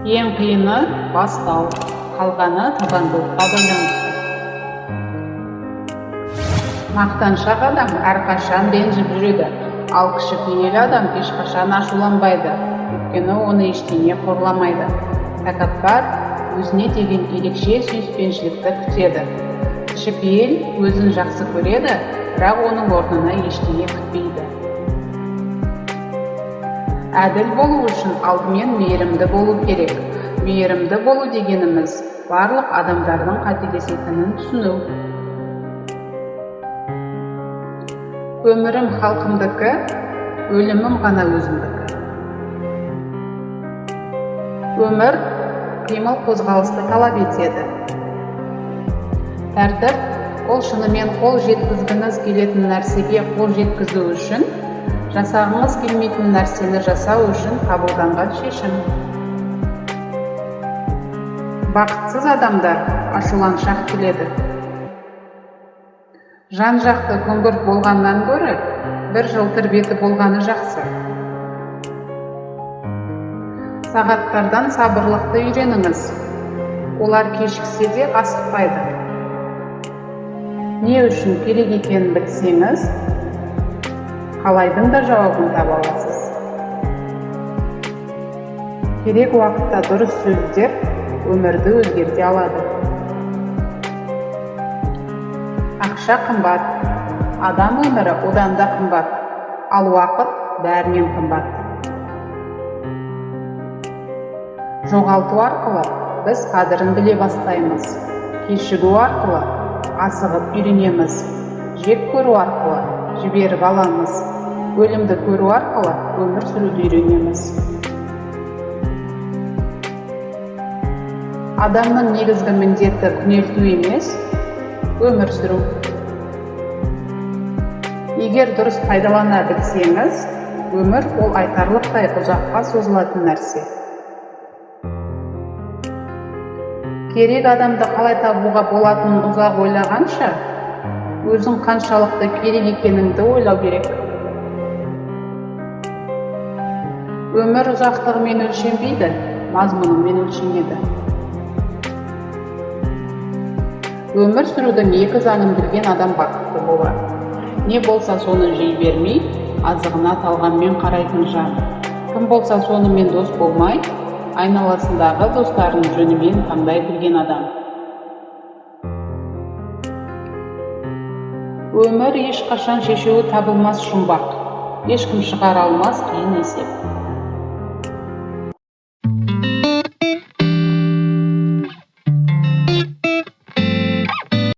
Ең қиыны бастау, қалғаны табандылыққа байланысты. Мақтаншақ адам әрқашан ренжіп жүреді, ал кішіпейіл адам ешқашан ашуланбайды, өйткені оны ештеңе қорламайды. Тәкаппар өзіне деген ерекше сүйіспеншілікті күтеді. Кішіпейіл өзін жақсы көреді, бірақ оның орнына ештеңе күтпейді. Әділ болу үшін алдымен мейірімді болу керек. Мейірімді болу дегеніміз барлық адамдардың қателесетінін түсіну. Өмірім халқымдікі, өлімім ғана өзімдікі. Өмір қимыл қозғалысты талап етеді. Тәртіп ол шынымен қол жеткізгіңіз келетін нәрсеге қол жеткізу үшін, жасағыңыз келмейтін нәрсені жасау үшін қабылданған шешім. Бақытсыз адамдар ашуланшақ келеді. Жан-жақты күңгірт болғаннан гөрі бір жылтыр беті болғаны жақсы. Сағаттардан сабырлықты үйреніңіз. Олар кешіксе де асықпайды. Не үшін керек екенін білсеңіз, қалайдың да жауабын таба аласыз. Керек уақытта дұрыс сөздер өмірді өзгерте алады. Ақша қымбат, адам өмірі одан да қымбат, ал уақыт бәрінен қымбат. Жоғалту арқылы біз қадірін біле бастаймыз. Кешігу арқылы асығып үйренеміз. Жек көру арқылы жіберіп аламыз. Өлімді көру арқылы өмір сүруді үйренеміз. Адамның негізгі міндеті күнелту емес, өмір сүру. Егер дұрыс пайдалана білсеңіз, өмір ол айтарлықтай ұзаққа созылатын нәрсе. Керек адамды қалай табуға болатынын ұзақ ойлағанша, өзің қаншалықты керек екеніңді ойлау керек. Өмір ұзақтығымен өлшенбейді, мазмұнымен өлшенеді. Өмір сүрудің екі заңын білген адам бақытты болады. Не болса соны жей бермей, азығына талғанмен қарайтын жан. Кім болса сонымен дос болмай, айналасындағы достарын жөнімен таңдай білген адам. Өмір ешқашан шешуі табылмас жұмбақ, ешкім шығара алмас қиын есеп.